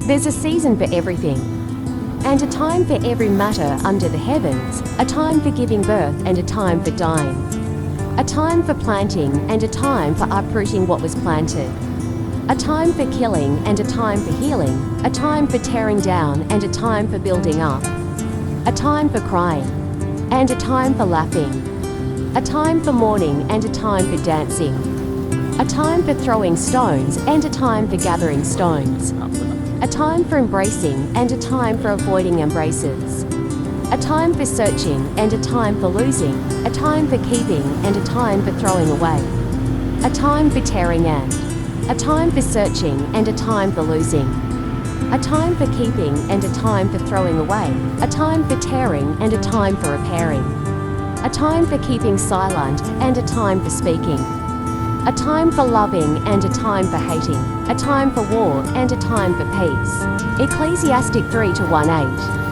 There's a season for everything, and a time for every matter under the heavens, a time for giving birth and a time for dying, a time for planting and a time for uprooting what was planted, a time for killing and a time for healing, a time for tearing down and a time for building up, a time for crying and a time for laughing, a time for mourning and a time for dancing, a time for throwing stones and a time for gathering stones, a time for embracing and a time for avoiding embraces, a time for searching and a time for losing, a time for keeping and a time for throwing away, a time for tearing and a time for searching and a time for losing, a time for keeping and a time for throwing away, a time for tearing and a time for repairing, a time for keeping silent and a time for speaking, a time for loving and a time for hating, a time for war and a time for peace. Ecclesiastic 3:1-8.